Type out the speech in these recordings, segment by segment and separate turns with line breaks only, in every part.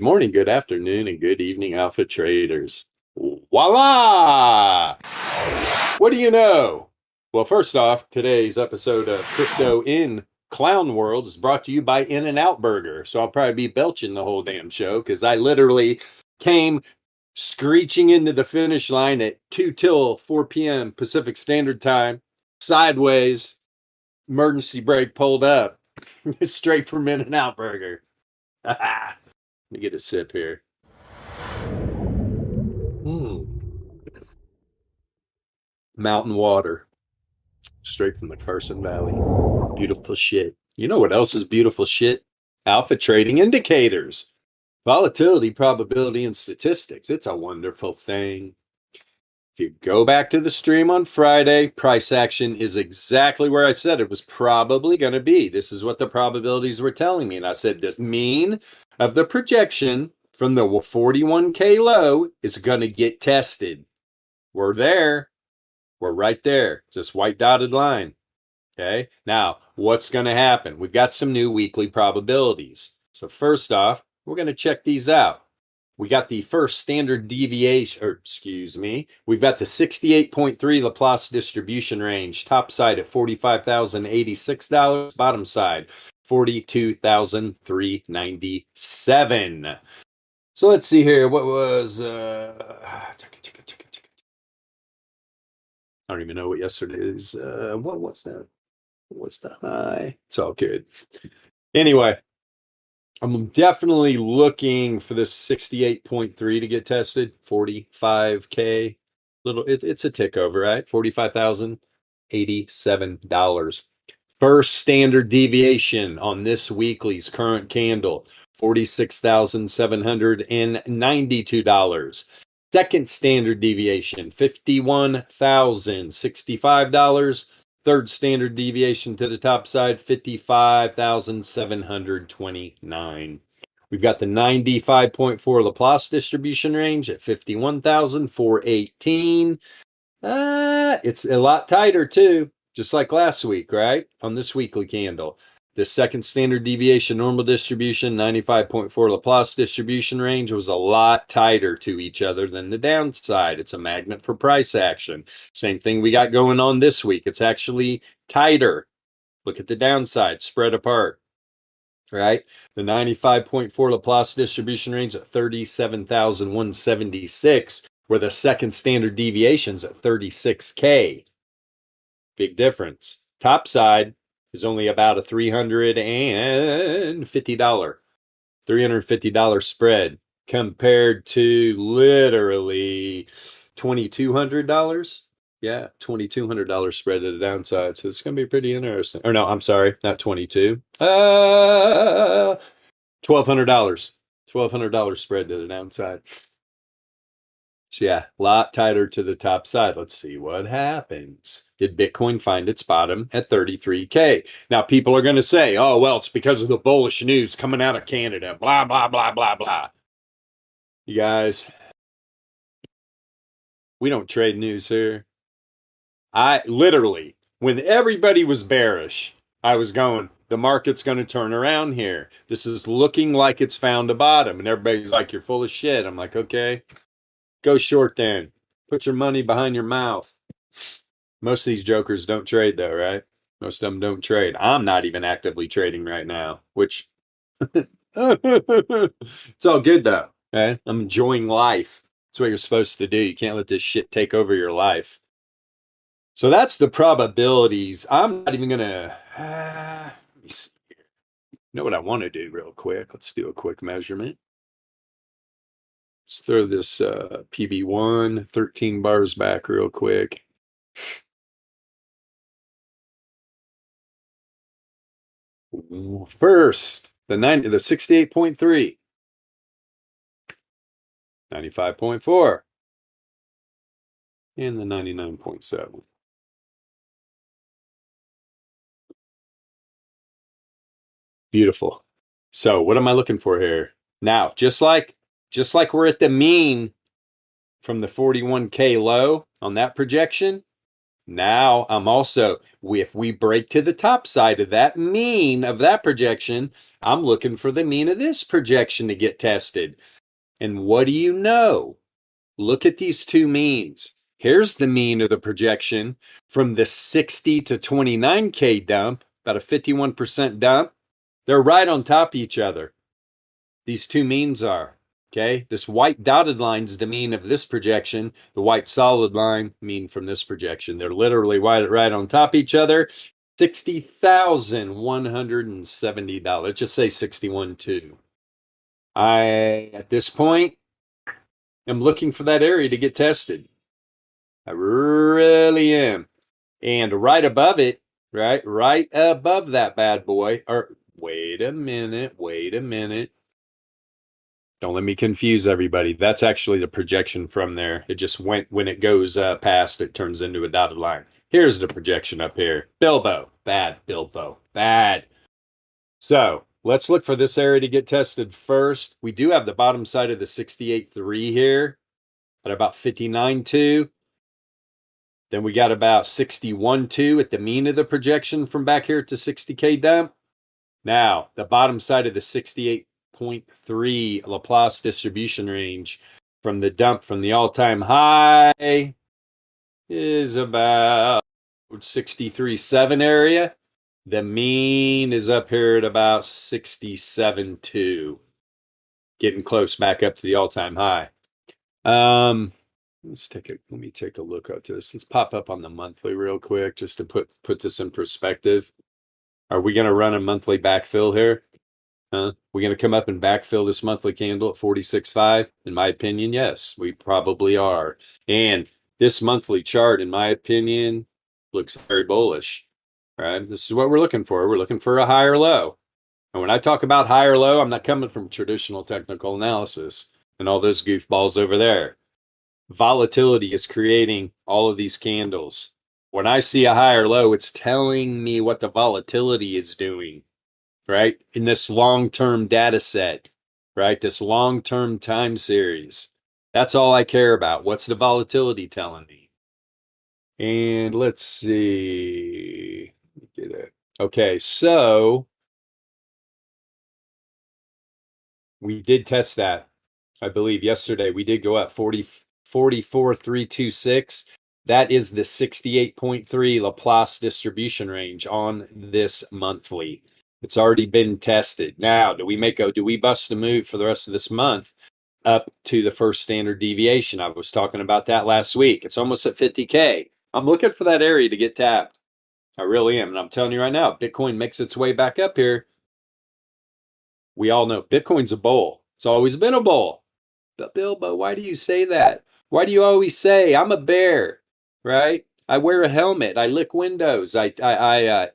Good morning, good afternoon, and good evening, Alpha Traders. Voila! What do you know? Well, first off, today's episode of Crypto in Clown World is brought to you by In-N-Out Burger. So I'll probably be belching the whole damn show because I literally came screeching into the finish line at 2 till 4 p.m. Pacific Standard Time, sideways, emergency brake pulled up, straight from In-N-Out Burger. Let me get a sip here. Mountain water, straight from the Carson Valley. Beautiful shit. You know what else is beautiful shit? Alpha trading indicators. Volatility, probability, and statistics. It's a wonderful thing. If you go back to the stream on Friday, price action is exactly where I said it was probably going to be. This is what the probabilities were telling me. And I said this mean of the projection from the 41K low is going to get tested. We're there. We're right there. It's this white dotted line. Okay. Now, what's going to happen? We've got some new weekly probabilities. So first off, we're going to check these out. We got the first standard deviation, we've got the 68.3 Laplace distribution range, top side at $45,086, bottom side, $42,397. So let's see here. What was, I don't even know what yesterday's, what was that? What was the high? It's all good. Anyway, I'm definitely looking for this 68.3 to get tested. 45K. It's a tick over, right? $45,087. First standard deviation on this weekly's current candle, $46,792. Second standard deviation, $51,065. Third standard deviation to the top side, $55,729. We've got the 95.4 Laplace distribution range at $51,418. It's a lot tighter too, just like last week, right? On this weekly candle. The second standard deviation normal distribution, 95.4 Laplace distribution range, was a lot tighter to each other than the downside. It's a magnet for price action. Same thing we got going on this week. It's actually tighter. Look at the downside, spread apart, right? The 95.4 Laplace distribution range at 37,176, where the second standard deviation's at 36K. Big difference. Top side is only about a $350 spread compared to literally $2,200. Yeah, $2,200 spread to the downside. So it's going to be pretty interesting. Or no, I'm sorry, not 22. $1,200. $1,200 spread to the downside. So yeah, a lot tighter to the top side. Let's see what happens. Did Bitcoin find its bottom at 33K? Now, people are going to say, oh, well, it's because of the bullish news coming out of Canada. Blah, blah, blah, blah, blah. You guys, we don't trade news here. I literally, when everybody was bearish, I was going, the market's going to turn around here. This is looking like it's found a bottom. And everybody's like, you're full of shit. I'm like, okay. Go short then. Put your money behind your mouth. Most of these jokers don't trade though, right? Most of them don't trade. I'm not even actively trading right now, which it's all good though. Okay? I'm enjoying life. That's what you're supposed to do. You can't let this shit take over your life. So that's the probabilities. I'm not even gonna let me see here. You know what I want to do real quick? Let's do a quick measurement. Let's throw this PB1 13 bars back real quick. First, the 68.3, 95.4, and the 99.7. Beautiful. So what am I looking for here? Now, just like we're at the mean from the 41K low on that projection, Now I'm also, if we break to the top side of that mean of that projection, I'm looking for the mean of this projection to get tested. And what do you know? Look at these two means. Here's the mean of the projection from the 60 to 29K dump, about a 51% dump. They're right on top of each other. These two means are. Okay, this white dotted line is the mean of this projection. The white solid line mean from this projection. They're literally right on top of each other. $60,170. Let's just say 61.2. At this point, am looking for that area to get tested. I really am. And right above it, right above that bad boy, or wait a minute. Don't let me confuse everybody. That's actually the projection from there. It just went, when it goes past, it turns into a dotted line. Here's the projection up here. Bilbo. Bad, Bilbo. Bad. So let's look for this area to get tested first. We do have the bottom side of the 68.3 here at about 59.2. Then we got about 61.2 at the mean of the projection from back here to 60K dump. Now, the bottom side of the 68.3 Laplace distribution range from the dump from the all-time high is about 63.7 area. The mean is up here at about 67.2. Getting close back up to the all-time high. Let me take a look at this. Let's pop up on the monthly real quick just to put this in perspective. Are we going to run a monthly backfill here? We're going to come up and backfill this monthly candle at 46.5? In my opinion, yes, we probably are. And this monthly chart, in my opinion, looks very bullish. Right? This is what we're looking for. We're looking for a higher low. And when I talk about higher low, I'm not coming from traditional technical analysis and all those goofballs over there. Volatility is creating all of these candles. When I see a higher low, it's telling me what the volatility is doing, right? In this long-term data set, right? This long-term time series. That's all I care about. What's the volatility telling me? And let's see. Get it. Okay, so we did test that. I believe yesterday we did go up 44,326. That is the 68.3 Laplace distribution range on this monthly. It's already been tested. Now, do we bust a move for the rest of this month up to the first standard deviation? I was talking about that last week. It's almost at 50K. I'm looking for that area to get tapped. I really am. And I'm telling you right now, Bitcoin makes its way back up here. We all know Bitcoin's a bull. It's always been a bull. But Bilbo, why do you say that? Why do you always say I'm a bear? Right? I wear a helmet. I lick windows. I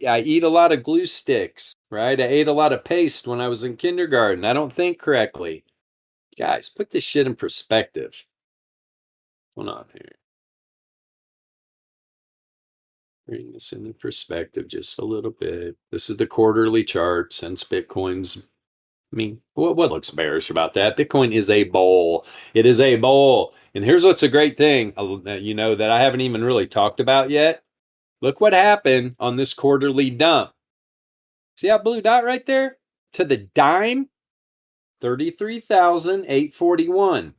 eat a lot of glue sticks. Right? I ate a lot of paste when I was in kindergarten. I don't think correctly. Guys, put this shit in perspective. Hold on here. Bring this into perspective just a little bit. This is the quarterly chart since Bitcoin's. I mean, what looks bearish about that? Bitcoin is a bull. It is a bull. And here's what's a great thing, that I haven't even really talked about yet. Look what happened on this quarterly dump. See that blue dot right there? To the dime, 33,841.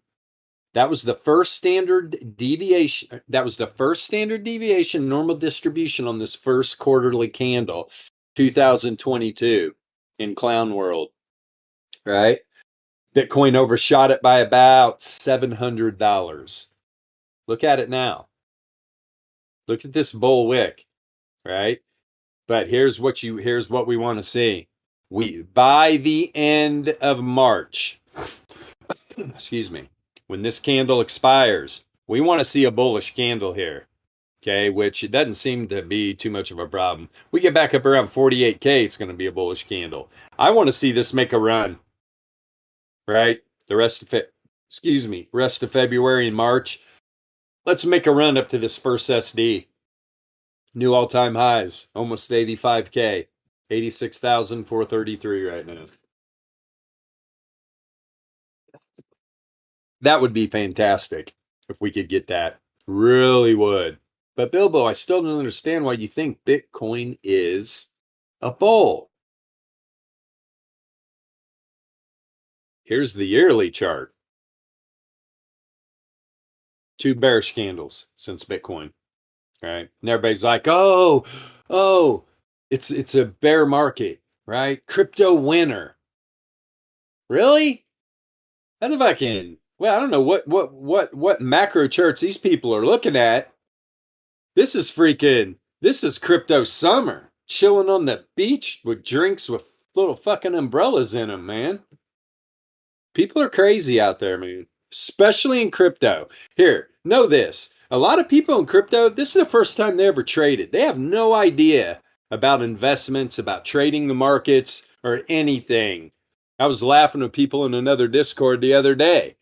That was the first standard deviation. That was the first standard deviation normal distribution on this first quarterly candle, 2022 in Clown World. Right? Bitcoin overshot it by about $700. Look at it now. Look at this bull wick, right? But here's what we want to see. By the end of March, excuse me, when this candle expires, we want to see a bullish candle here. Okay, which it doesn't seem to be too much of a problem. We get back up around 48K, it's going to be a bullish candle. I want to see this make a run. Right? The rest of February and March. Let's make a run up to this first SD. New all-time highs, almost 85K. 86,433 right now. That would be fantastic if we could get that. Really would. But Bilbo, I still don't understand why you think Bitcoin is a bull. Here's the yearly chart. 2 bearish candles since Bitcoin. Right. And everybody's like, oh, it's a bear market, right? Crypto winner. Really? That's a fucking, well, I don't know what macro charts these people are looking at. This is crypto summer. Chilling on the beach with drinks with little fucking umbrellas in them, man. People are crazy out there, man. Especially in crypto. Here, know this. A lot of people in crypto, this is the first time they ever traded. They have no idea about investments, about trading the markets, or anything. I was laughing with people in another Discord the other day.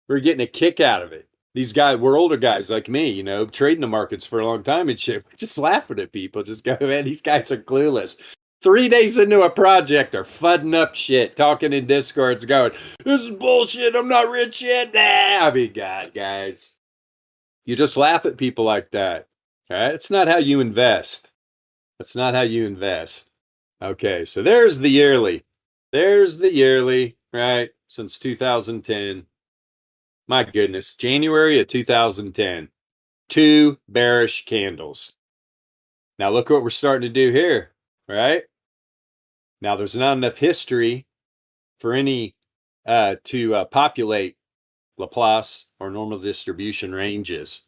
We were getting a kick out of it. These guys, we're older guys like me, trading the markets for a long time and shit. We're just laughing at people. Just go, man, these guys are clueless. 3 days into a project are fudding up shit, talking in Discords, going, "This is bullshit. I'm not rich yet." Nah, I mean, God, guys, you just laugh at people like that. All right, it's not how you invest. That's not how you invest. Okay, so there's the yearly. There's the yearly, right? Since 2010. My goodness, January of 2010. 2 bearish candles. Now look what we're starting to do here, right? Now there's not enough history for any to populate Laplace or normal distribution ranges.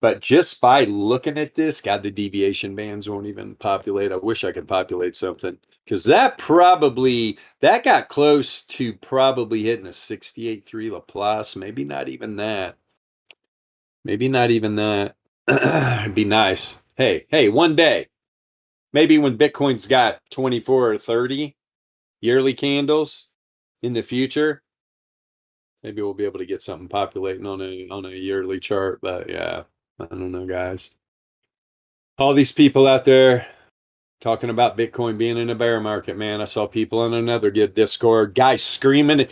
But just by looking at this, God, the deviation bands won't even populate. I wish I could populate something because that got close to probably hitting a 68.3 Laplace. Maybe not even that. Maybe not even that. It'd be nice. Hey, one day, maybe when Bitcoin's got 24 or 30 yearly candles in the future, maybe we'll be able to get something populating on a yearly chart. But yeah, I don't know, guys. All these people out there talking about Bitcoin being in a bear market, man. I saw people on another Discord, guys screaming at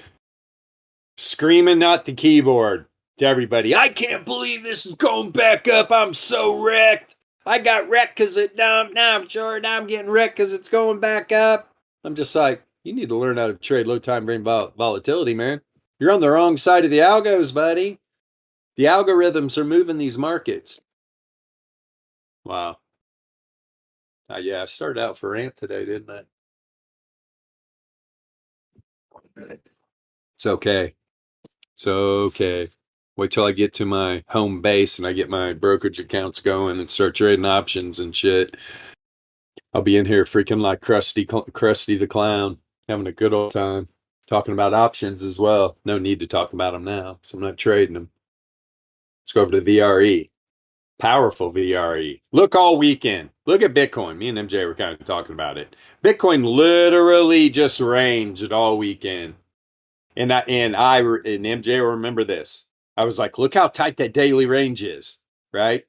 the keyboard to everybody. I can't believe this is going back up. I'm so wrecked. I got wrecked because it dumped. Now I'm short. Now I'm getting wrecked because it's going back up. I'm just like, you need to learn how to trade low time frame volatility, man. You're on the wrong side of the algos, buddy. The algorithms are moving these markets. Wow. Yeah, I started out for rant today, didn't I? It's okay. It's okay. Wait till I get to my home base and I get my brokerage accounts going and start trading options and shit. I'll be in here freaking like Krusty the Clown, having a good old time, talking about options as well. No need to talk about them now, so I'm not trading them. Let's go over to VRE. Powerful VRE. Look all weekend. Look at Bitcoin. Me and MJ were kind of talking about it. Bitcoin literally just ranged all weekend. And MJ will remember this. I was like, look how tight that daily range is, right?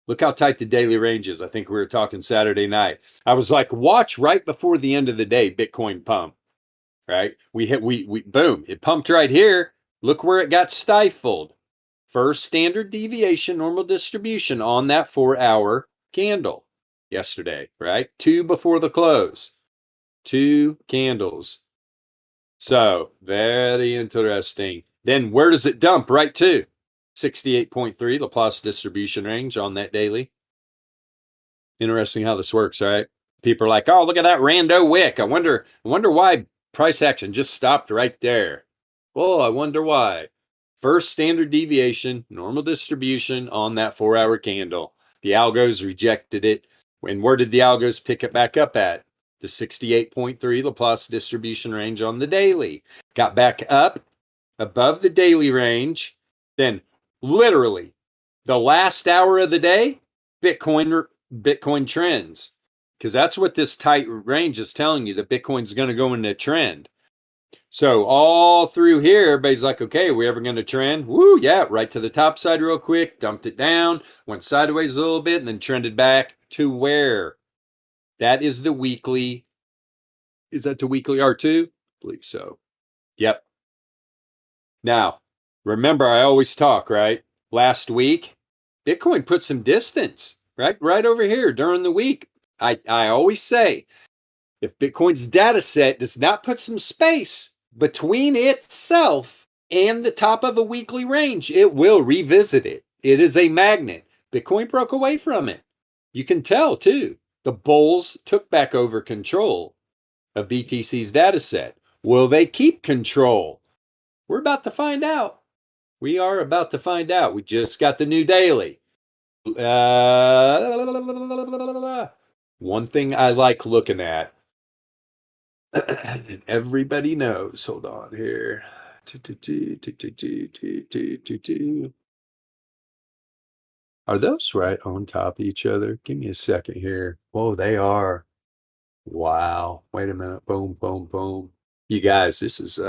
Look how tight the daily range is. I think we were talking Saturday night. I was like, watch right before the end of the day, Bitcoin pump, right? We boom, it pumped right here. Look where it got stifled. First standard deviation, normal distribution on that 4-hour candle yesterday, right? 2 before the close. 2 candles. So, very interesting. Then where does it dump right to? 68.3, Laplace distribution range on that daily. Interesting how this works, right? People are like, oh, look at that rando wick. I wonder why price action just stopped right there. Oh, I wonder why. First standard deviation, normal distribution on that 4-hour candle. The algos rejected it. And where did the algos pick it back up at? The 68.3 Laplace distribution range on the daily. Got back up above the daily range. Then literally the last hour of the day, Bitcoin trends. Because that's what this tight range is telling you, that Bitcoin's going to go into a trend. So all through here, everybody's like, okay, are we ever going to trend? Woo, yeah, right to the top side real quick, dumped it down, went sideways a little bit, and then trended back to where? That is the weekly. Is that the weekly R2? I believe so. Yep. Now, remember, I always talk, right? Last week, Bitcoin put some distance, right over here during the week. I always say, if Bitcoin's data set does not put some space between itself and the top of a weekly range, it will revisit it. It is a magnet. Bitcoin broke away from it. You can tell, too. The bulls took back over control of BTC's data set. Will they keep control? We're about to find out. We are about to find out. We just got the new daily. One thing I like looking at, and everybody knows, hold on here. Are those right on top of each other? Give me a second here. Whoa, they are. Wow. Wait a minute. Boom, boom, boom. You guys, this is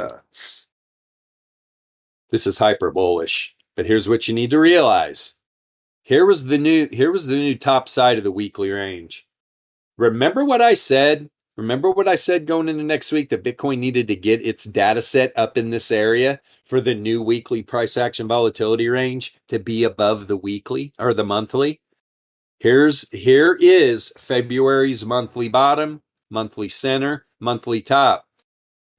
hyper bullish. But here's what you need to realize. Here was the new top side of the weekly range. Remember what I said? Remember what I said going into next week, that Bitcoin needed to get its data set up in this area for the new weekly price action volatility range to be above the weekly or the monthly? Here is February's monthly bottom, monthly center, monthly top.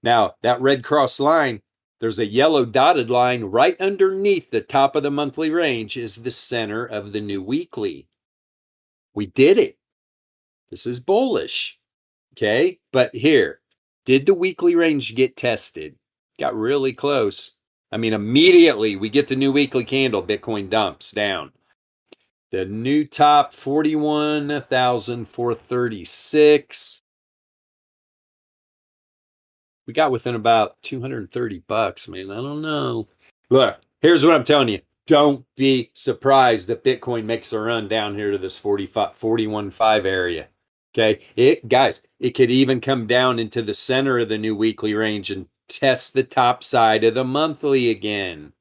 Now, that red cross line, there's a yellow dotted line right underneath the top of the monthly range is the center of the new weekly. We did it. This is bullish. Okay, but here, did the weekly range get tested? Got really close. I mean, immediately we get the new weekly candle, Bitcoin dumps down. The new top, 41,436. We got within about $230, man. I don't know. Look, here's what I'm telling you. Don't be surprised that Bitcoin makes a run down here to this 41.5 area. Okay, guys, it could even come down into the center of the new weekly range and test the top side of the monthly again.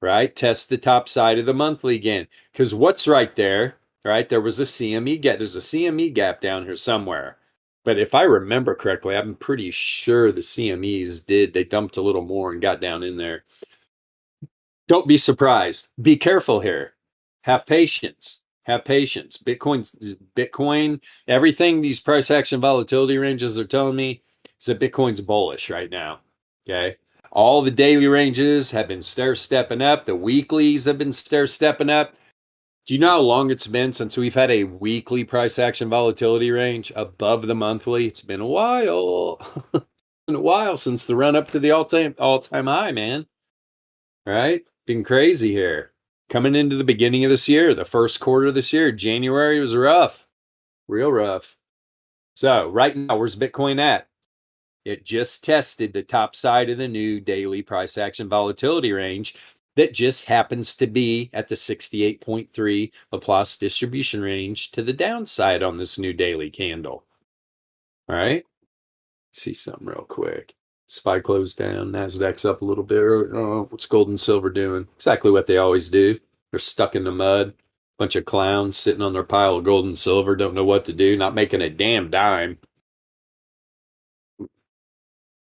Right? Test the top side of the monthly again. Because what's right there, right? There was a CME gap. There's a CME gap down here somewhere. But if I remember correctly, I'm pretty sure the CMEs they dumped a little more and got down in there. Don't be surprised. Be careful here. Have patience. Have patience. Bitcoin, everything these price action volatility ranges are telling me is that Bitcoin's bullish right now. Okay. All the daily ranges have been stair-stepping up. The weeklies have been stair-stepping up. Do you know how long it's been since we've had a weekly price action volatility range above the monthly? It's been a while. It's been a while since the run up to the all-time high, man. Right? Been crazy here. Coming into the beginning of this year, the first quarter of this year, January was rough. Real rough. So right now, where's Bitcoin at? It just tested the top side of the new daily price action volatility range that just happens to be at the 68.3 Laplace distribution range to the downside on this new daily candle. All right. See something real quick. SPY closed down. NASDAQ's up a little bit. Oh, what's gold and silver doing? Exactly what they always do. They're stuck in the mud. Bunch of clowns sitting on their pile of gold and silver. Don't know what to do. Not making a damn dime.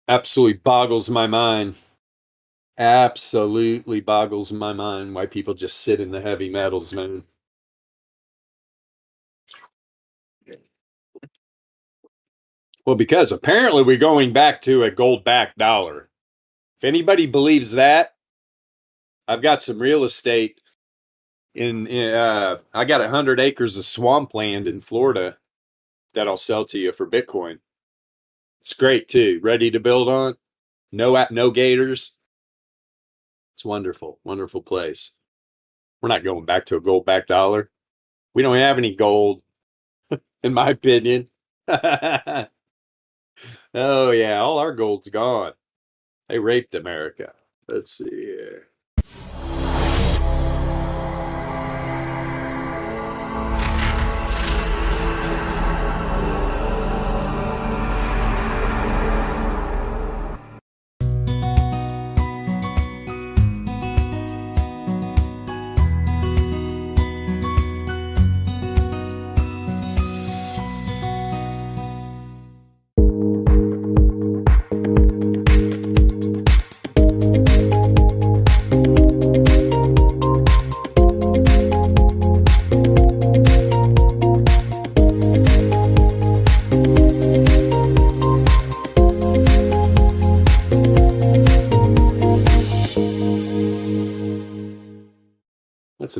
Absolutely boggles my mind. Absolutely boggles my mind why people just sit in the heavy metals, man. Well, because apparently we're going back to a gold-backed dollar. If anybody believes that, I've got some real estate I got 100 acres of swampland in Florida that I'll sell to you for Bitcoin. It's great too. Ready to build on. No gators. It's wonderful, wonderful place. We're not going back to a gold-backed dollar. We don't have any gold, in my opinion. Oh yeah, all our gold's gone. They raped America. Let's see here.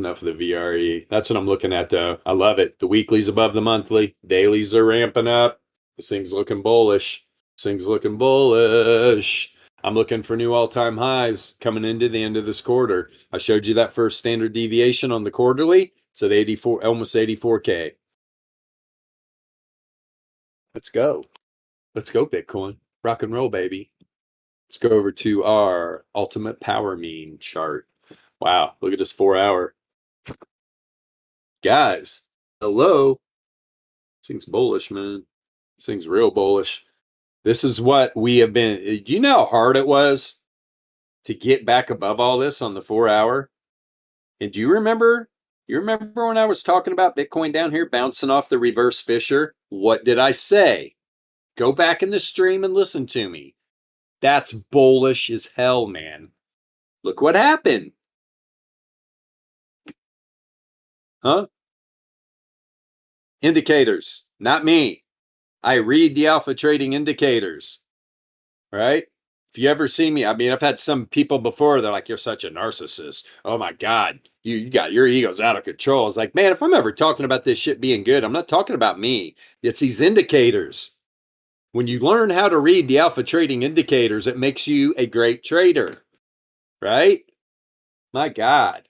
enough of the VRE. That's what I'm looking at, though. I love it. The weekly's above the monthly. Dailies are ramping up. This thing's looking bullish. This thing's looking bullish. I'm looking for new all-time highs coming into the end of this quarter. I showed you that first standard deviation on the quarterly. It's at 84, almost 84K. Let's go. Let's go, Bitcoin. Rock and roll, baby. Let's go over to our ultimate power mean chart. Wow, look at this 4 hour. Guys, hello. This thing's bullish, man. This thing's real bullish. This is what we have been. Do you know how hard it was to get back above all this on the 4 hour? And do you remember? You remember when I was talking about Bitcoin down here bouncing off the reverse Fisher? What did I say? Go back in the stream and listen to me. That's bullish as hell, man. Look what happened. Huh? Indicators, not me. I read the alpha trading indicators, right? If you ever see me, I mean, I've had some people before, they're like, you're such a narcissist. Oh my God, you got your ego's out of control. It's like, man, if I'm ever talking about this shit being good, I'm not talking about me. It's these indicators. When you learn how to read the alpha trading indicators, it makes you a great trader, right? My God.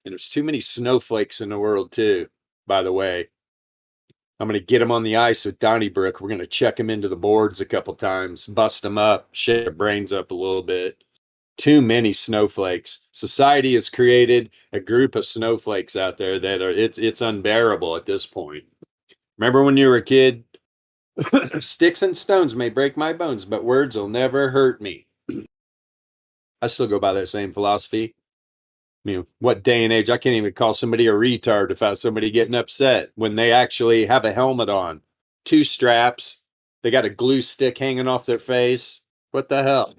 And there's too many snowflakes in the world too, by the way. I'm going to get him on the ice with Donnybrook. We're going to check him into the boards a couple times, bust him up, shake their brains up a little bit. Too many snowflakes. Society has created a group of snowflakes out there that are it's unbearable at this point. Remember when you were a kid? Sticks and stones may break my bones, but words will never hurt me. I still go by that same philosophy. I mean, what day and age? I can't even call somebody a retard if I have somebody getting upset when they actually have a helmet on. 2 straps. They got a glue stick hanging off their face. What the hell?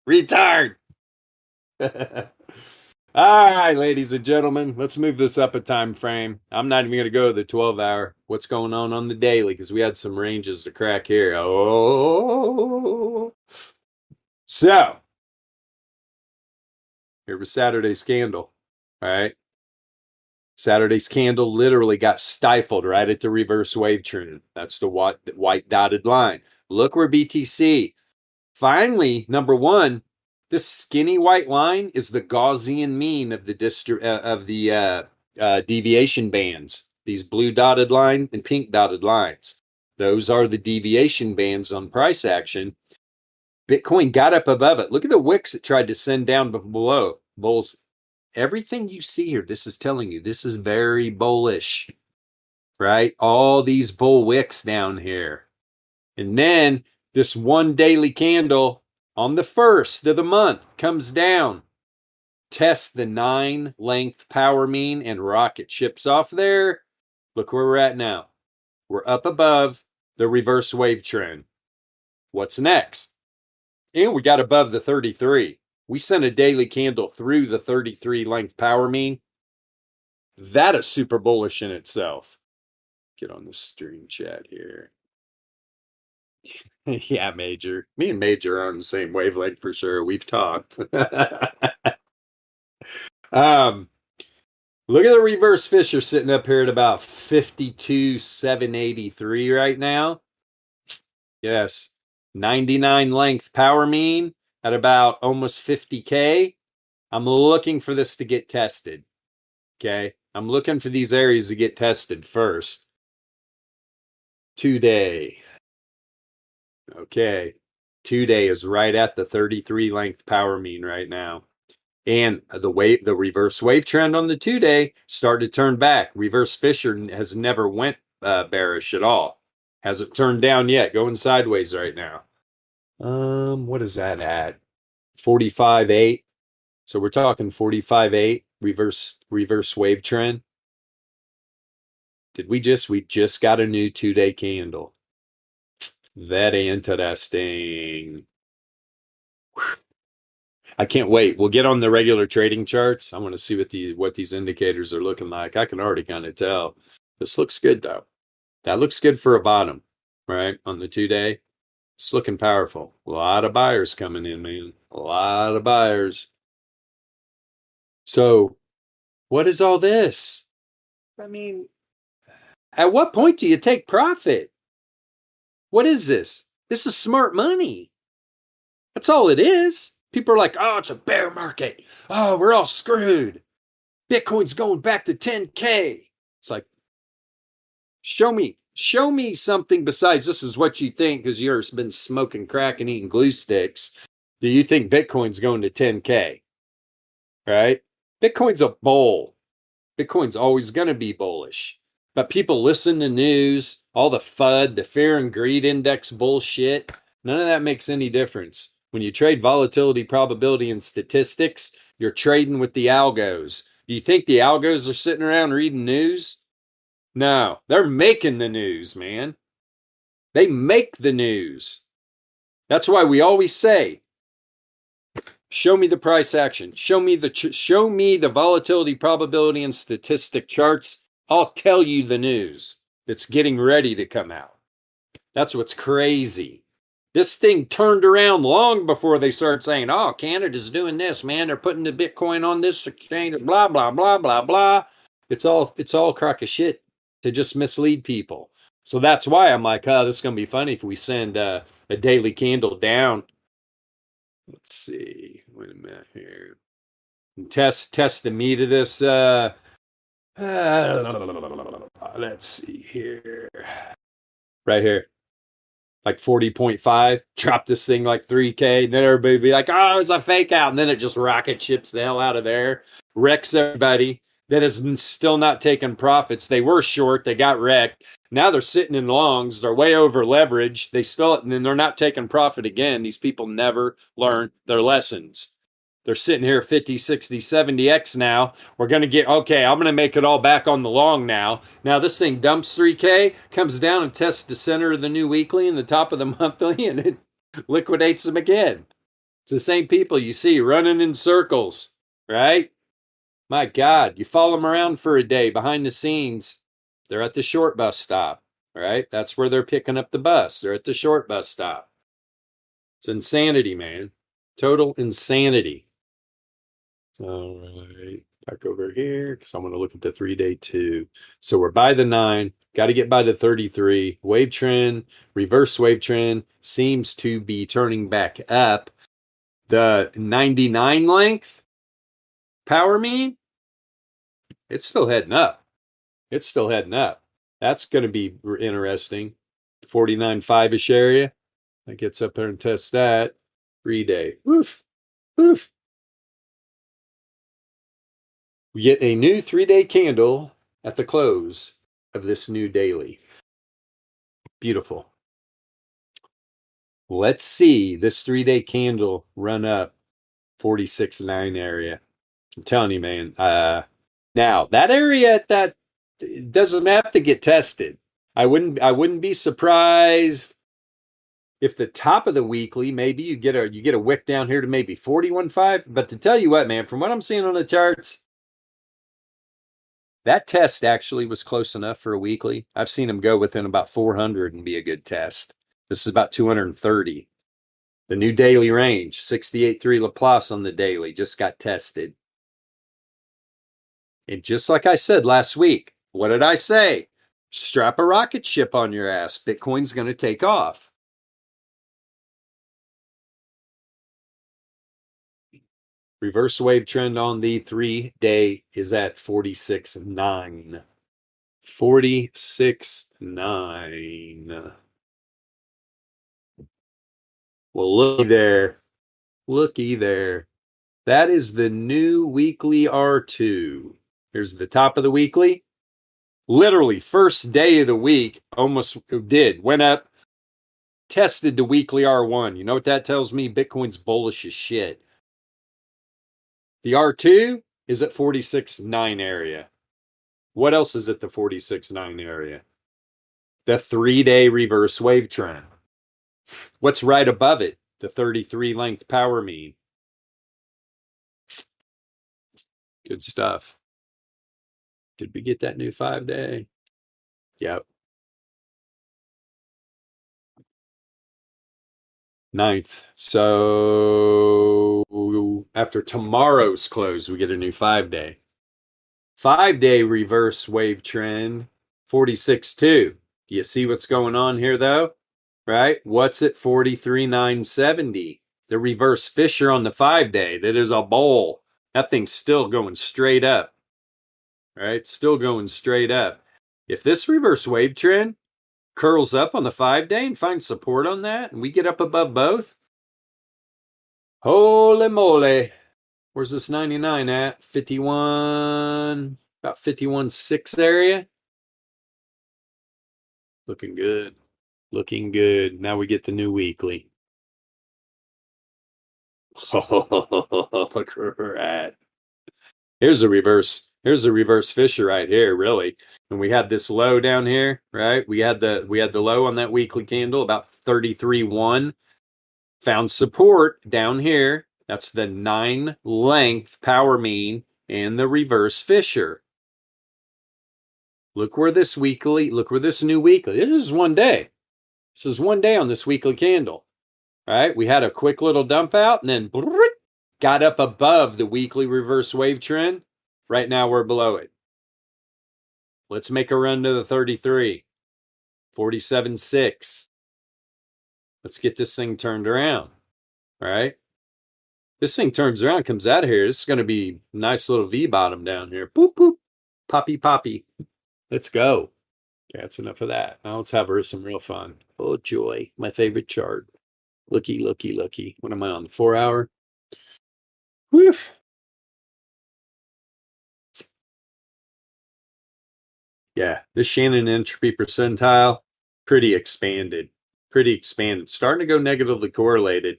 Retard! All right, ladies and gentlemen, let's move this up a time frame. I'm not even going to go to the 12 hour. What's going on the daily? Because we had some ranges to crack here. Oh. So, here was Saturday's candle. All right. Saturday's candle literally got stifled right at the reverse wave trend. That's the white dotted line. Look where BTC. Finally, number one, this skinny white line is the Gaussian mean of the deviation bands. These blue dotted line and pink dotted lines. Those are the deviation bands on price action. Bitcoin got up above it. Look at the wicks it tried to send down below. Bulls. Everything you see here, this is telling you this is very bullish, right? All these bull wicks down here. And then this one daily candle on the 1st of the month comes down, tests the 9 length power mean and rocket ships off there. Look where we're at now. We're up above the reverse wave trend. What's next? And we got above the 33. We sent a daily candle through the 33 length power mean. That is super bullish in itself. Get on the stream chat here. Yeah, Major. Me and Major are on the same wavelength for sure. We've talked. Look at the reverse Fisher sitting up here at about 52,783 right now. Yes. 99 length power mean at about almost 50K. I'm looking for this to get tested. Okay. I'm looking for these areas to get tested first. Today. Okay. Today is right at the 33 length power mean right now. And the reverse wave trend on the 2-day started to turn back. Reverse Fisher has never went bearish at all. Hasn't turned down yet. Going sideways right now. What is that at? 45.8. So we're talking 45.8 reverse wave trend. We just got a new 2-day candle. That interesting. I can't wait. We'll get on the regular trading charts. I want to see what these indicators are looking like. I can already kind of tell. This looks good though. That looks good for a bottom, right? On the 2-day. It's looking powerful. A lot of buyers coming in, man. A lot of buyers. So What is all this? I mean, at what point do you take profit? What is this? This is smart money. That's all it is. People are like, oh, it's a bear market. Oh, we're all screwed. Bitcoin's going back to 10K. It's like, show me something besides this is what you think because you've been smoking crack and eating glue sticks. Do you think Bitcoin's going to 10K? Right? Bitcoin's a bull. Bitcoin's always going to be bullish. But people listen to news, all the FUD, the fear and greed index bullshit. None of that makes any difference. When you trade volatility, probability, and statistics, you're trading with the algos. Do you think the algos are sitting around reading news? No, they're making the news, man. They make the news. That's why we always say, show me the price action. Show me the volatility, probability, and statistic charts. I'll tell you the news that's getting ready to come out. That's what's crazy. This thing turned around long before they started saying, oh, Canada's doing this, man. They're putting the Bitcoin on this exchange, blah, blah, blah, blah, blah. It's all crock of shit to just mislead people. So that's why I'm like, oh, this is going to be funny if we send a daily candle down. Let's see. Wait a minute here. Test the meat of this. Let's see here. Right here. Like 40.5. Drop this thing like 3K. And then everybody be like, oh, it's a fake out. And then it just rocket ships the hell out of there. Wrecks everybody. That is still not taking profits. They were short. They got wrecked. Now they're sitting in longs. They're way over leveraged. They still, and then they're not taking profit again. These people never learn their lessons. They're sitting here 50, 60, 70x now. We're going to get, okay, I'm going to make it all back on the long now. Now this thing dumps 3K, comes down and tests the center of the new weekly and the top of the monthly, and it liquidates them again. It's the same people you see running in circles, right? My God, you follow them around for a day behind the scenes. They're at the short bus stop, right? That's where they're picking up the bus. They're at the short bus stop. It's insanity, man. Total insanity. All right, back over here because I want to look at the 3-day too. So we're by the 9, got to get by the 33. Wave trend, reverse wave trend seems to be turning back up. The 99 length power mean, it's still heading up. It's still heading up. That's going to be interesting. 49.5-ish area. That gets up there and tests that. 3-day. Woof. Woof. We get a new 3-day candle at the close of this new daily. Beautiful. Let's see this 3-day candle run up 46.9 area. I'm telling you, man. Now that area that doesn't have to get tested. I wouldn't be surprised if the top of the weekly, maybe you get a wick down here to maybe 41.5. But to tell you what, man, from what I'm seeing on the charts, that test actually was close enough for a weekly. I've seen them go within about 400 and be a good test. This is about 230. The new daily range, 68.3 Laplace on the daily, just got tested. And just like I said last week, what did I say? Strap a rocket ship on your ass. Bitcoin's going to take off. Reverse wave trend on the 3-day is at 46.9. 46.9. Well, looky there. Looky there. That is the new weekly R2. Here's the top of the weekly. Literally, first day of the week, almost went up, tested the weekly R1. You know what that tells me? Bitcoin's bullish as shit. The R2 is at 46.9 area. What else is at the 46.9 area? The 3-day reverse wave trend. What's right above it? The 33 length power mean. Good stuff. Did we get that new 5-day? Yep. 9th. So after tomorrow's close, we get a new 5-day. 5-day reverse wave trend, 46.2. Do you see what's going on here, though? Right? What's at 43,970? The reverse fissure on the 5-day. That is a bowl. That thing's still going straight up. Right? Still going straight up. If this reverse wave trend curls up on the 5-day and finds support on that, and we get up above both, holy moly. Where's this 99 at? 51, about 51.6 area. Looking good. Looking good. Now we get the new weekly. Oh, look where we're at. Here's the reverse. Here's the reverse fissure right here, really. And we had this low down here, right? We had the low on that weekly candle, about 33.1. Found support down here. That's the 9 length power mean and the reverse fissure. Look where this new weekly. This is one day. This is one day on this weekly candle. All right, we had a quick little dump out and then got up above the weekly reverse wave trend. Right now we're below it. Let's make a run to the 33. 47.6. Let's get this thing turned around. All right. This thing turns around, comes out of here. This is going to be a nice little V bottom down here. Boop, boop. Poppy, poppy. Let's go. Okay, that's enough of that. Now let's have some real fun. Oh, joy. My favorite chart. Looky, looky, looky. What am I on? The 4-hour? Woof. Yeah, this Shannon entropy percentile, pretty expanded. Pretty expanded. Starting to go negatively correlated.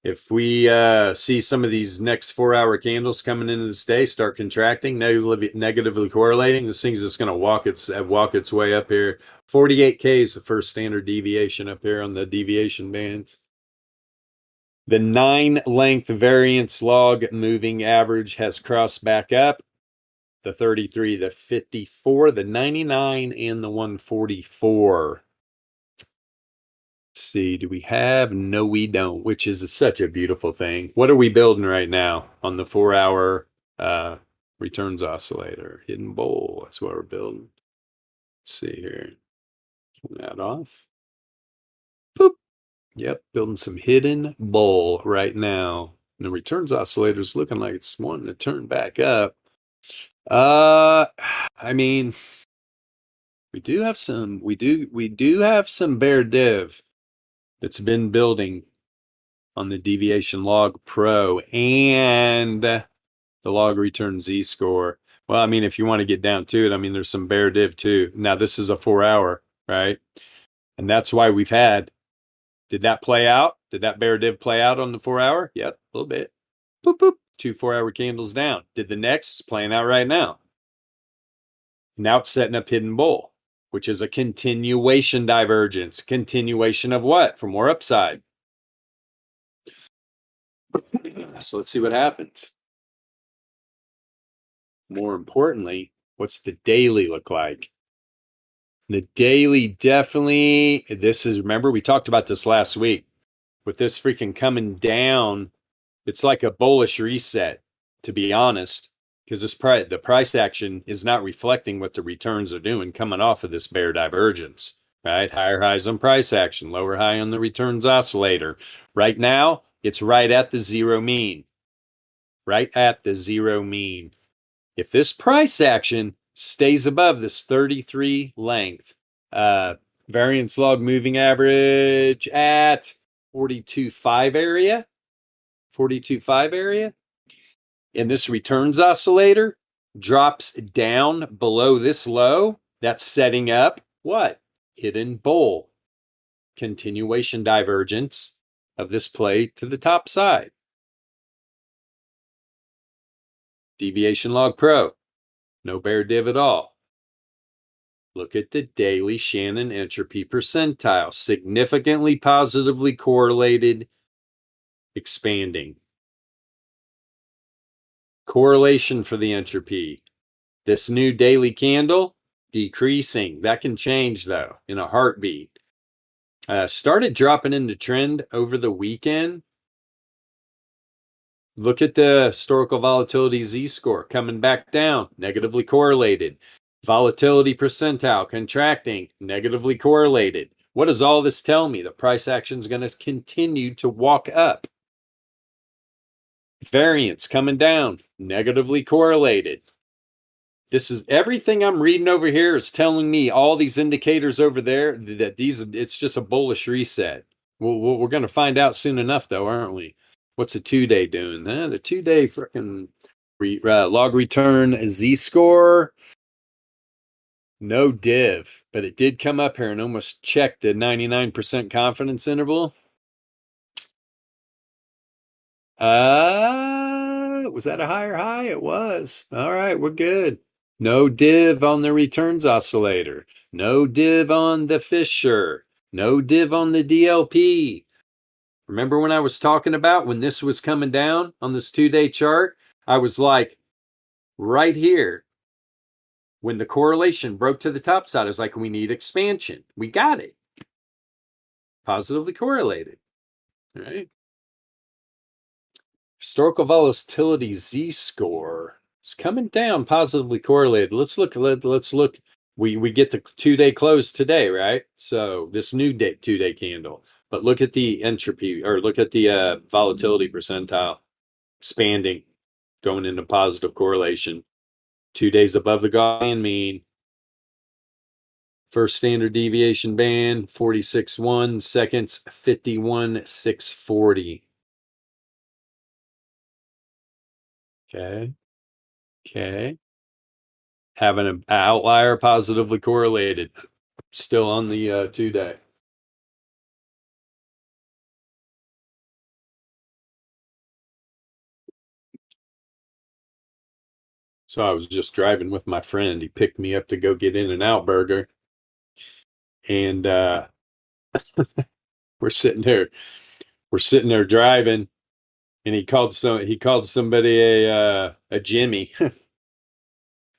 If we see some of these next 4-hour candles coming into this day start contracting, negatively correlating, this thing's just going to walk its way up here. 48K is the first standard deviation up here on the deviation bands. The 9 length variance log moving average has crossed back up. The 33, the 54, the 99, and the 144. See, do we have? No, we don't, which is such a beautiful thing. What are we building right now on the 4-hour returns oscillator? Hidden bowl. That's what we're building. Let's see here. Turn that off. Boop. Yep, building some hidden bowl right now. And the returns oscillator is looking like it's wanting to turn back up. I mean, we do have some bear div that's been building on the deviation log pro and the log return z-score. Well, I mean, if you want to get down to it, I mean, there's some bear div too. Now this is a 4-hour, right? And that's why we've had, did that play out? Did that bear div play out on the 4-hour? Yep, a little bit. Boop, boop. 2 4-hour candles down. Did the next? It's playing out right now. Now it's setting up hidden bull, which is a continuation divergence. Continuation of what? For more upside. So let's see what happens. More importantly, what's the daily look like? The daily definitely, remember we talked about this last week. With this freaking coming down, it's like a bullish reset, to be honest. Because the price action is not reflecting what the returns are doing coming off of this bear divergence, right? Higher highs on price action, lower high on the returns oscillator. Right now, it's right at the zero mean. Right at the zero mean. If this price action stays above this 33 length, variance log moving average at 42.5 area, 42.5 area, and this returns oscillator drops down below this low, that's setting up what? Hidden bull. Continuation divergence of this play to the top side. Deviation log pro. No bear div at all. Look at the daily Shannon entropy percentile. Significantly positively correlated, expanding. Correlation for the entropy. This new daily candle, decreasing. That can change, though, in a heartbeat. Started dropping into trend over the weekend. Look at the historical volatility z-score coming back down, negatively correlated. Volatility percentile contracting, negatively correlated. What does all this tell me? The price action is going to continue to walk up. Variance coming down, negatively correlated. This is everything I'm reading over here is telling me all these indicators over there that it's just a bullish reset. We're going to find out soon enough, though, aren't we? What's a 2-day doing? The 2-day freaking log return z-score. No div, but it did come up here and almost checked the 99% confidence interval. Was that a higher high? It was. All right, we're good. No div on the returns oscillator. No div on the Fisher. No div on the DLP. Remember when I was talking about when this was coming down on this 2-day chart? I was like, right here. When the correlation broke to the top side, I was like, we need expansion. We got it. Positively correlated. All right. Historical volatility z-score is coming down, positively correlated. Let's look. We get the 2-day close today, right? So this new 2-day candle. But look at the entropy, or look at the volatility percentile expanding, going into positive correlation. 2 days above the Gaussian mean. First standard deviation band 46.1, seconds 51.640. Okay. Having an outlier positively correlated. Still on the 2-day. So I was just driving with my friend. He picked me up to go get In-N-Out Burger. And we're sitting there driving, and he called somebody a Jimmy.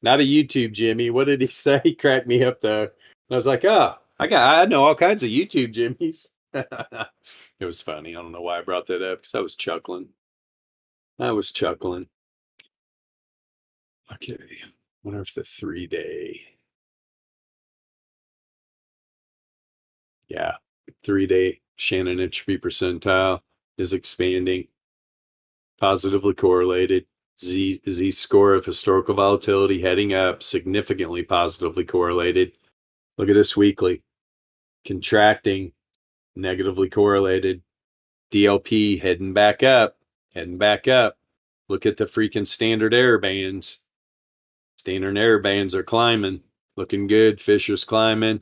Not a YouTube Jimmy. What did he say? He cracked me up though. And I was like, oh, I know all kinds of YouTube Jimmys. It was funny. I don't know why I brought that up because I was chuckling. Okay. Wonder if the 3-day. Yeah. 3-day Shannon entropy percentile is expanding. Positively correlated. Z score of historical volatility heading up, significantly positively correlated. Look at this weekly. Contracting, negatively correlated. DLP heading back up. Look at the freaking standard error bands. Standard error bands are climbing. Looking good. Fisher's climbing.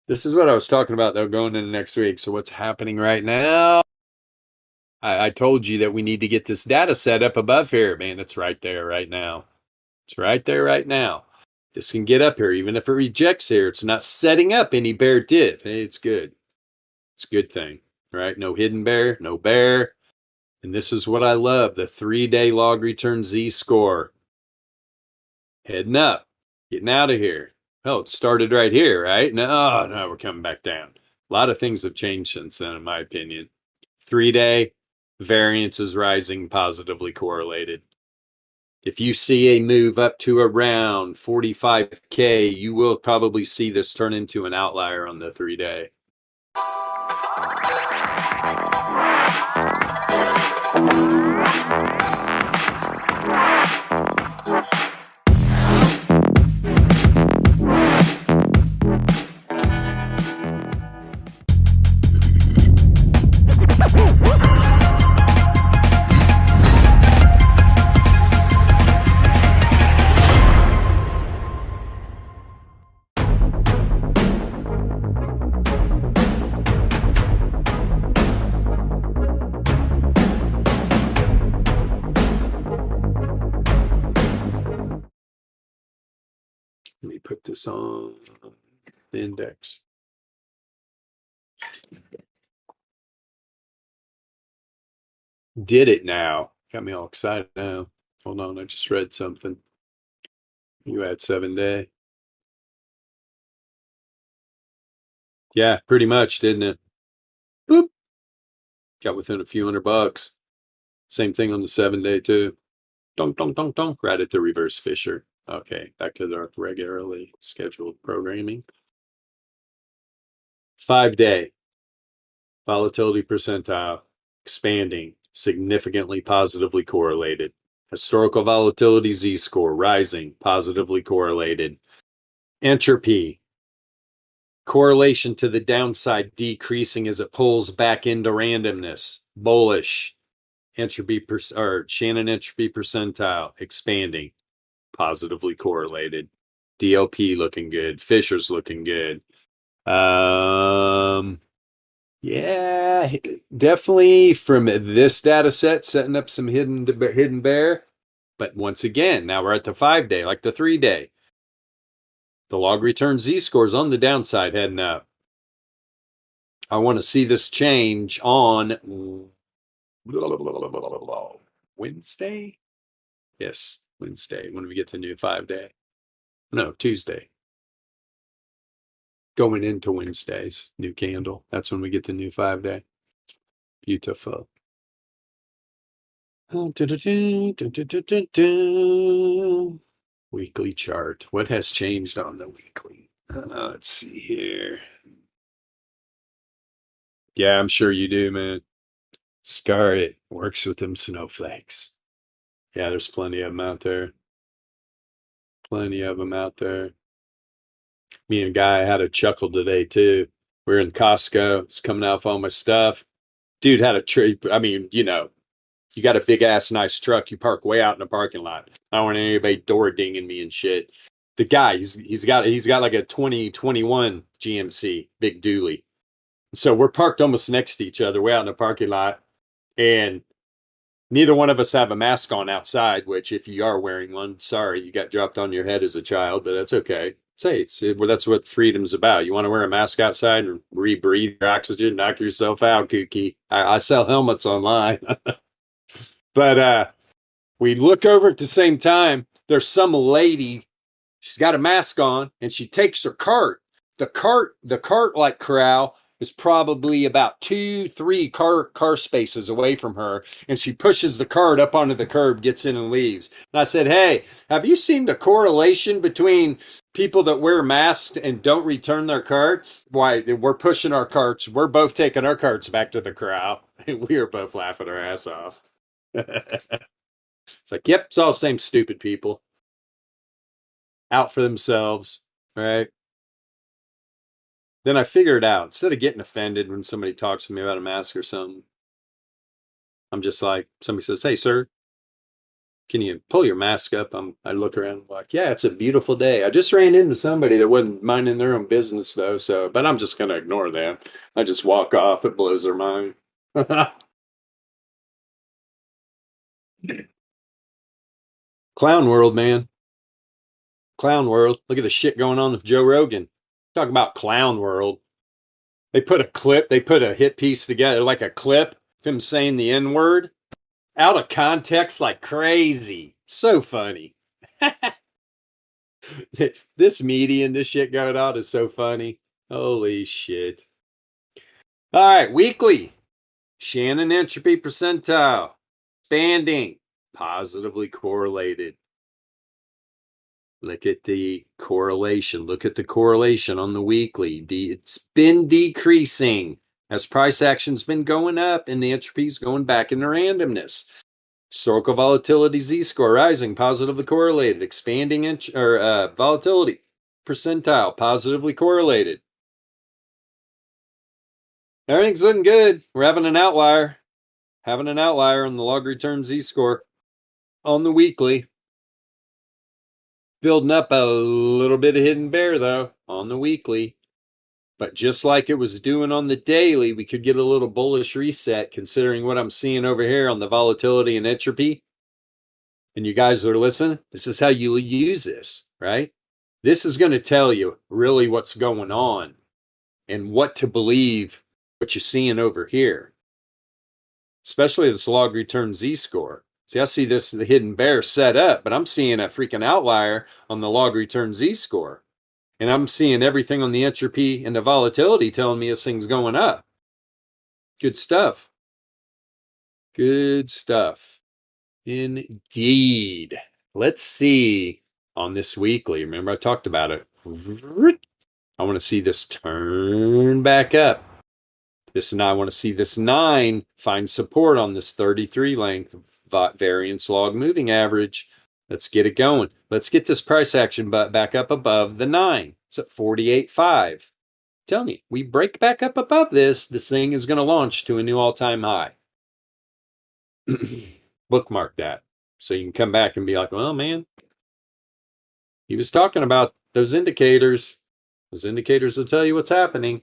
This is what I was talking about, though, going into next week. So what's happening right now? I told you that we need to get this data set up above here. Man, it's right there right now. It's right there right now. This can get up here. Even if it rejects here, it's not setting up any bear dip. Hey, it's good. It's a good thing, right? No hidden bear, no bear. And this is what I love, the 3-day log return z-score. Heading up, getting out of here. Oh, it started right here, right? No, we're coming back down. A lot of things have changed since then, in my opinion. 3-day variance is rising, positively correlated. If you see a move up to around 45K, you will probably see this turn into an outlier on the 3-day. Let me put this on the index. Did it now. Got me all excited now. Hold on, I just read something. You had 7-day. Yeah, pretty much, didn't it? Boop. Got within a few $100. Same thing on the 7-day too. Donk, donk, donk, donk, right at the reverse Fisher. Okay, back to the regularly scheduled programming. 5-day volatility percentile expanding, significantly positively correlated. Historical volatility z-score rising, positively correlated. Entropy correlation to the downside decreasing as it pulls back into randomness, bullish. Entropy or Shannon entropy percentile expanding, positively correlated. DLP looking good. Fisher's looking good. Yeah, definitely from this data set, setting up some hidden bear. But once again, now we're at the 5-day, like the 3-day. The log return z-scores on the downside heading up. I want to see this change on Wednesday. Yes, Wednesday, when we get to new 5-day. No, Tuesday. Going into Wednesday's new candle. That's when we get to new 5-day. Beautiful. Weekly chart. What has changed on the weekly? Let's see here. Yeah, I'm sure you do, man. Scar it. Works with them snowflakes. Yeah, there's plenty of them out there. Plenty of them out there. Me and a guy had a chuckle today, too. We're in Costco. It's coming out with all my stuff. Dude had a trip. I mean, you know, you got a big ass nice truck. You park way out in the parking lot. I don't want anybody door dinging me and shit. The guy, he's got like a 2021 GMC, big dually. So we're parked almost next to each other, way out in the parking lot, and neither one of us have a mask on outside. Which, if you are wearing one, sorry, you got dropped on your head as a child, but that's okay. Say well, that's what freedom's about. You want to wear a mask outside and rebreathe your oxygen, knock yourself out, kooky. I sell helmets online. But we look over at the same time. There's some lady. She's got a mask on, and she takes her cart. The cart like corral is probably about 2-3 car spaces away from her, and she pushes the cart up onto the curb, gets in, and leaves. And I said, "Hey, have you seen the correlation between people that wear masks and don't return their carts? Why, we're pushing our carts. We're both taking our carts back to the corral." And we were both laughing our ass off. It's like, yep, it's all the same stupid people out for themselves, right? Then I figured out, instead of getting offended when somebody talks to me about a mask or something, I'm just like, somebody says, "Hey, sir, can you pull your mask up?" I look around like, yeah, it's a beautiful day. I just ran into somebody that wasn't minding their own business though, but I'm just going to ignore them. I just walk off. It blows their mind. Clown world, man. Clown world. Look at the shit going on with Joe Rogan. Talk about clown world. They put a hit piece together, like a clip of him saying the N-word out of context like crazy. So funny. This media and this shit going on is so funny. Holy shit. All right, weekly. Shannon entropy percentile. Expanding. Positively correlated. Look at the correlation. Look at the correlation on the weekly. It's been decreasing as price action's been going up and the entropy's going back into randomness. Historical volatility z-score rising, positively correlated. Expanding volatility percentile, positively correlated. Everything's looking good. We're having an outlier. Having an outlier on the log return z-score on the weekly. Building up a little bit of hidden bear, though, on the weekly. But just like it was doing on the daily, we could get a little bullish reset considering what I'm seeing over here on the volatility and entropy. And you guys are listening. This is how you use this, right? This is going to tell you really what's going on and what to believe, what you're seeing over here. Especially this log return z-score. See, I see the hidden bear set up, but I'm seeing a freaking outlier on the log return z-score. And I'm seeing everything on the entropy and the volatility telling me this thing's going up. Good stuff. Good stuff. Indeed. Let's see on this weekly. Remember, I talked about it. I want to see this turn back up. I want to see this 9 find support on this 33 length variance log moving average. Let's get it going. Let's get this price action back up above the 9. It's at 48.5. Tell me, we break back up above this thing is going to launch to a new all-time high. Bookmark that so you can come back and be like, well, man, he was talking about those indicators. Those indicators will tell you what's happening.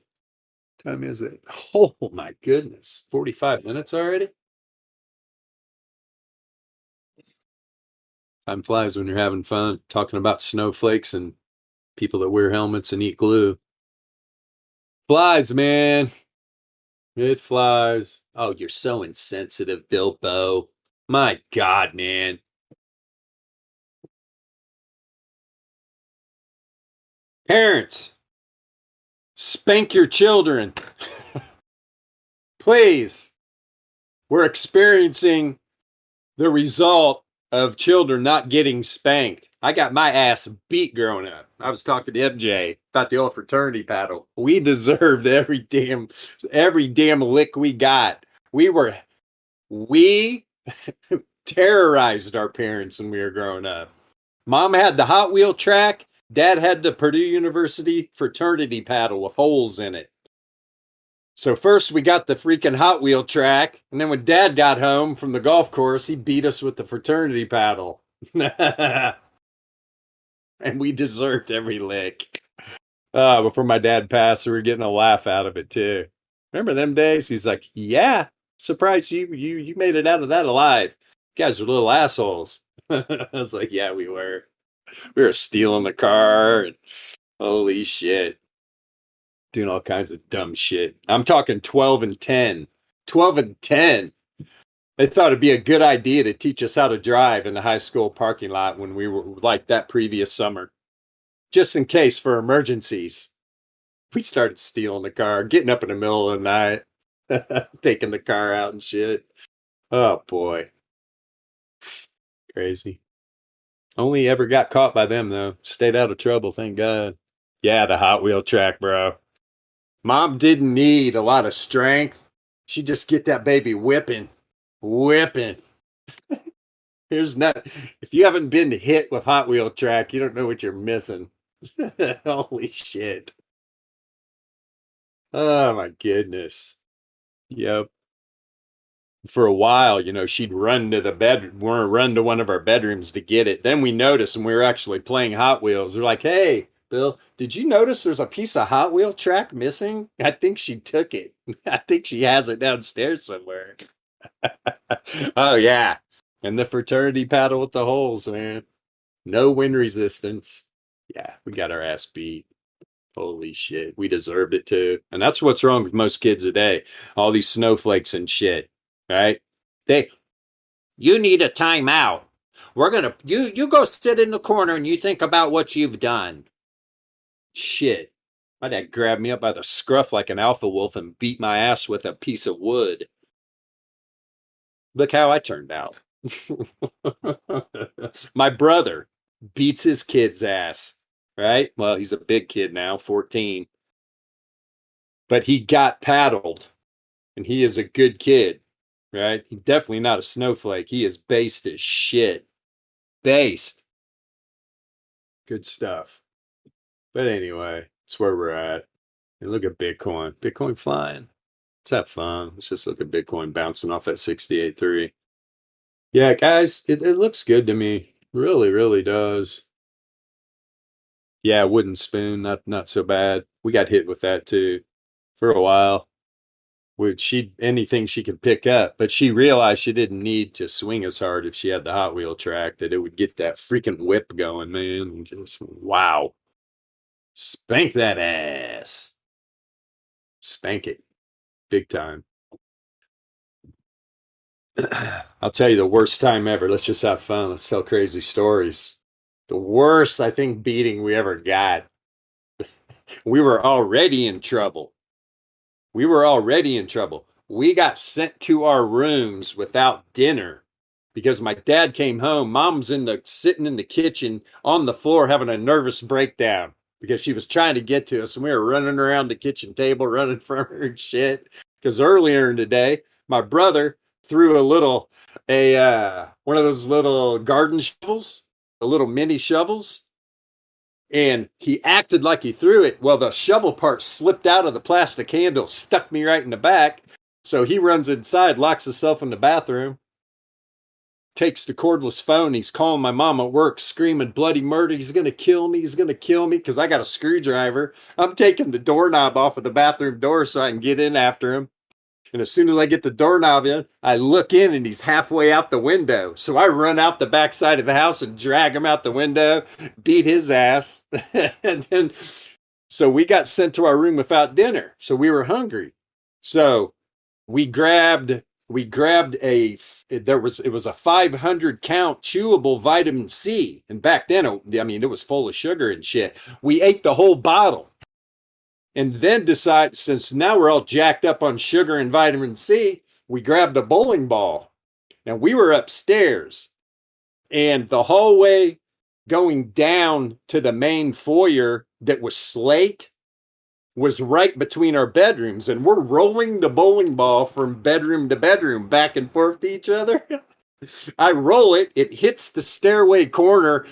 What time is it? Oh my goodness, 45 minutes already? Time flies when you're having fun, talking about snowflakes and people that wear helmets and eat glue. Flies, man. It flies. Oh, you're so insensitive, Bilbo. My God, man. Parents, spank your children. Please. We're experiencing the result of children not getting spanked. I got my ass beat growing up. I was talking to MJ about the old fraternity paddle. We deserved every damn lick we got. We terrorized our parents when we were growing up. Mom had the Hot Wheel track. Dad had the Purdue University fraternity paddle with holes in it. So first we got the freaking Hot Wheel track, and then when Dad got home from the golf course, he beat us with the fraternity paddle. And we deserved every lick. Before my dad passed, we were getting a laugh out of it too. Remember them days? He's like, yeah, surprised you made it out of that alive. You guys are little assholes. I was like, yeah, we were. We were stealing the car. And holy shit. Doing all kinds of dumb shit. I'm talking 12 and 10. 12 and 10. They thought it'd be a good idea to teach us how to drive in the high school parking lot when we were like that previous summer. Just in case for emergencies. We started stealing the car, getting up in the middle of the night, taking the car out and shit. Oh boy. Crazy. Only ever got caught by them though. Stayed out of trouble, thank God. Yeah, the Hot Wheel track, bro. Mom didn't need a lot of strength. She just get that baby whipping. Whipping. Here's not if you haven't been hit with Hot Wheel track, you don't know what you're missing. Holy shit. Oh my goodness. Yep. For a while, she'd run to one of our bedrooms to get it. Then we noticed when we were actually playing Hot Wheels, they're like, hey, Bill, did you notice there's a piece of Hot Wheel track missing? I think she took it. I think she has it downstairs somewhere. Oh, yeah. And the fraternity paddle with the holes, man. No wind resistance. Yeah, we got our ass beat. Holy shit. We deserved it too. And that's what's wrong with most kids today. All these snowflakes and shit. Right? You need a timeout. You go sit in the corner and you think about what you've done. Shit. My dad grabbed me up by the scruff like an alpha wolf and beat my ass with a piece of wood. Look how I turned out. My brother beats his kid's ass, right? Well, he's a big kid now, 14. But he got paddled, and he is a good kid, right? He's definitely not a snowflake. He is based as shit. Based. Good stuff. But anyway, it's where we're at. And look at Bitcoin. Bitcoin flying. Let's have fun. Let's just look at Bitcoin bouncing off at 68.3. Yeah, guys, it looks good to me. Really, really does. Yeah, wooden spoon, not so bad. We got hit with that too for a while. Anything she could pick up, but she realized she didn't need to swing as hard if she had the Hot Wheel track, that it would get that freaking whip going, man. Just wow. Spank that ass. Spank it. Big time. I'll tell you the worst time ever. Let's just have fun. Let's tell crazy stories. The worst, I think, beating we ever got. We were already in trouble. we got sent to our rooms without dinner because my dad came home. Mom's sitting in the kitchen on the floor having a nervous breakdown because she was trying to get to us, and we were running around the kitchen table, running from her and shit. Because earlier in the day, my brother threw one of those little garden shovels, the little mini shovels, and he acted like he threw it. Well, the shovel part slipped out of the plastic handle, stuck me right in the back. So he runs inside, locks himself in the bathroom, takes the cordless phone. He's calling my mom at work, screaming bloody murder. He's going to kill me. He's going to kill me because I got a screwdriver. I'm taking the doorknob off of the bathroom door so I can get in after him. And as soon as I get the doorknob in, I look in and he's halfway out the window. So I run out the backside of the house and drag him out the window, beat his ass. And then, so we got sent to our room without dinner. So we were hungry. So we grabbed it was a 500 count chewable vitamin C. And back then, it was full of sugar and shit. We ate the whole bottle. And then decide, since now we're all jacked up on sugar and vitamin C, we grabbed a bowling ball. Now we were upstairs, and the hallway going down to the main foyer that was slate was right between our bedrooms, and we're rolling the bowling ball from bedroom to bedroom, back and forth to each other. I roll it, it hits the stairway corner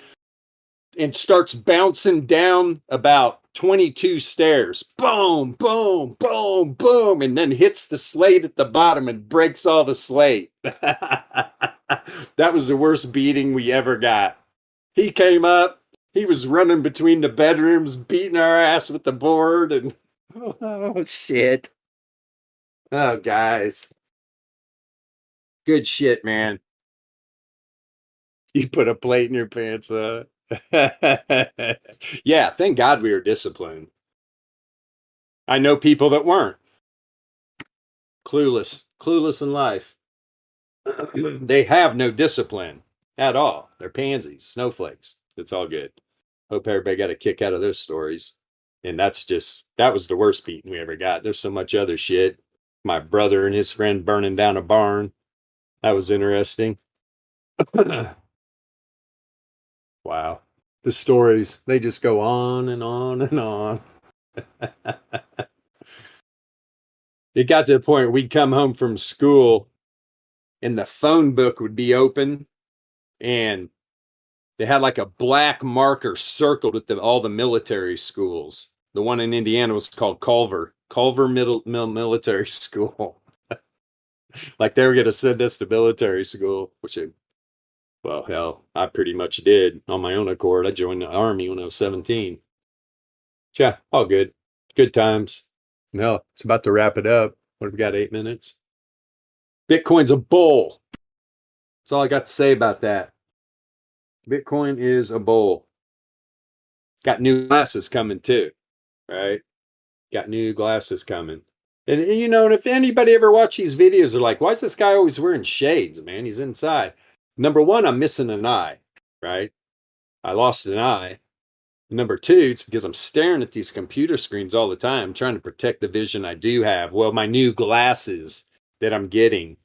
and starts bouncing down about 22 stairs. Boom, boom, boom, boom, and then hits the slate at the bottom and breaks all the slate. That was the worst beating we ever got. He came up, he was running between the bedrooms, beating our ass with the board, and oh, shit. Oh, guys. Good shit, man. You put a plate in your pants, Yeah, thank God we were disciplined. I know people that weren't. Clueless in life. They have no discipline at all. They're pansies, snowflakes. It's all good. Hope everybody got a kick out of those stories. And that was the worst beating we ever got. There's so much other shit. My brother and his friend burning down a barn. That was interesting. Wow. The stories, they just go on and on and on. It got to the point where we'd come home from school and the phone book would be open and they had like a black marker circled at all the military schools. The one in Indiana was called Culver Military School. Like they were going to send us to military school, well, hell, I pretty much did on my own accord. I joined the Army when I was 17. Yeah, all good. Good times. No, it's about to wrap it up. What have we got, 8 minutes? Bitcoin's a bull. That's all I got to say about that. Bitcoin is a bull. Got new glasses coming too, right? Got new glasses coming. And if anybody ever watch these videos, they're like, why is this guy always wearing shades, man? He's inside. Number one, I'm missing an eye, right? I lost an eye. Number two, it's because I'm staring at these computer screens all the time, trying to protect the vision I do have. Well, my new glasses that I'm getting,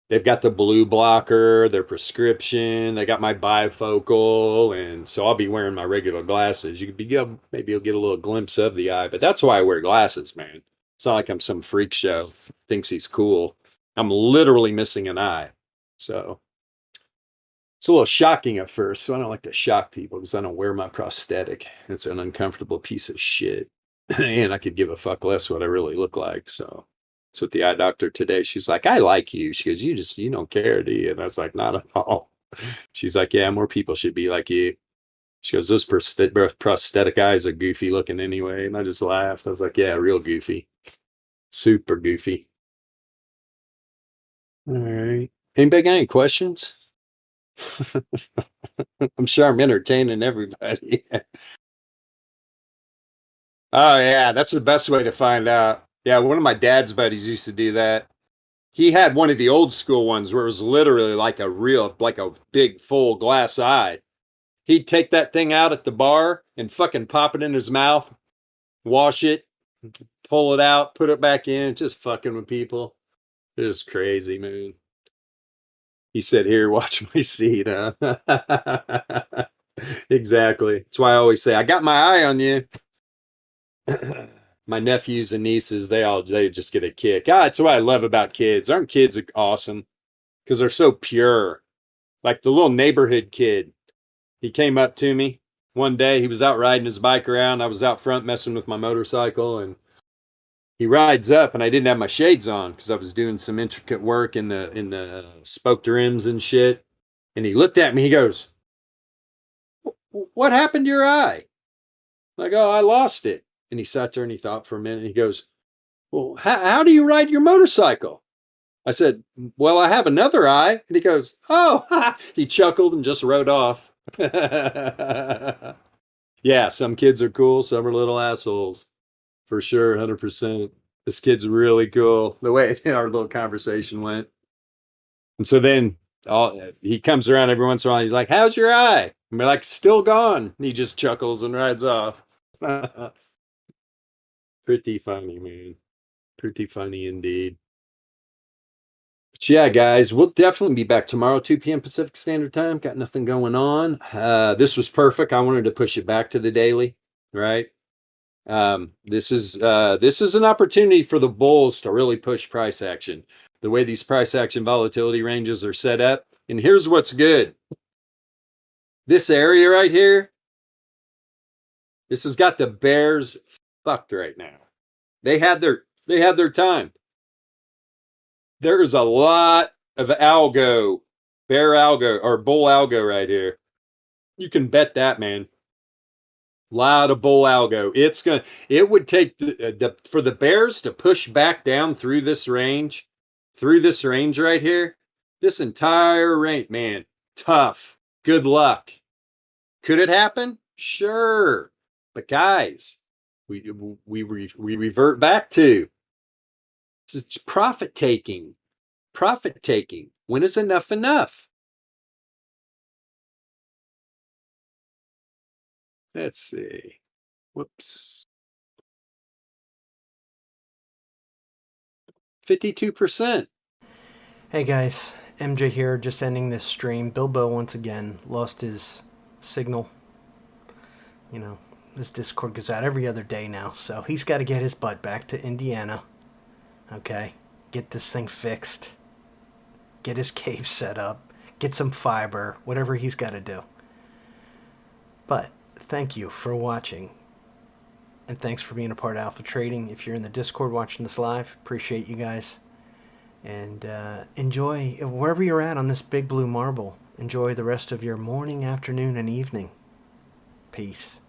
they've got the blue blocker, their prescription, they got my bifocal, and so I'll be wearing my regular glasses. Maybe you'll get a little glimpse of the eye, but that's why I wear glasses, man. It's not like I'm some freak show, thinks he's cool. I'm literally missing an eye. So it's a little shocking at first, so I don't like to shock people because I don't wear my prosthetic. It's an uncomfortable piece of shit. And I could give a fuck less what I really look like. So it's with the eye doctor today. She's like, I like you. She goes, you don't care, do you? And I was like, not at all. She's like, yeah, more people should be like you. She goes, those prosthetic eyes are goofy looking anyway. And I just laughed. I was like, yeah, real goofy. Super goofy. All right. Anybody got any questions? I'm sure I'm entertaining everybody. Oh, yeah, that's the best way to find out. Yeah, one of my dad's buddies used to do that. He had one of the old school ones where it was literally like a big full glass eye. He'd take that thing out at the bar and fucking pop it in his mouth, wash it, pull it out, put it back in, just fucking with people. It was crazy, man. He said, "Here, watch my seat." Huh? Exactly. That's why I always say, "I got my eye on you." My nephews and nieces, they just get a kick. That's what I love about kids. Aren't kids awesome? Because they're so pure. Like the little neighborhood kid. He came up to me one day. He was out riding his bike around. I was out front messing with my motorcycle, and he rides up, and I didn't have my shades on because I was doing some intricate work in the spoked rims and shit. And he looked at me. He goes, "What happened to your eye?" I go, "I lost it." And he sat there and he thought for a minute. And he goes, "Well, how do you ride your motorcycle?" I said, "Well, I have another eye." And he goes, "Oh," he chuckled and just rode off. Yeah, some kids are cool, some are little assholes. For sure, 100%. This kid's really cool. The way our little conversation went. And so then he comes around every once in a while. He's like, "How's your eye?" And we're like, "Still gone." And he just chuckles and rides off. Pretty funny, man. Pretty funny indeed. But yeah, guys, we'll definitely be back tomorrow, 2 p.m. Pacific Standard Time. Got nothing going on. This was perfect. I wanted to push it back to the daily, right? This is an opportunity for the bulls to really push price action. The way these price action volatility ranges are set up. And here's what's good. This area right here, this has got the bears fucked right now. They had their time. There is a lot of algo, bear algo or bull algo right here. You can bet that, man. Lot of bull algo. It would take for the bears to push back down through this range right here. This entire range, man, tough. Good luck. Could it happen? Sure. But guys, we revert back to this is profit taking. Profit taking. When is enough enough? Let's see. Whoops. 52%.
Hey guys, MJ here, just ending this stream. Bilbo once again lost his signal. You know, this Discord goes out every other day now, so he's got to get his butt back to Indiana. Okay? Get this thing fixed. Get his cave set up. Get some fiber. Whatever he's got to do. But thank you for watching. And thanks for being a part of Alpha Trading. If you're in the Discord watching this live, appreciate you guys. And enjoy wherever you're at on this big blue marble. Enjoy the rest of your morning, afternoon, and evening. Peace.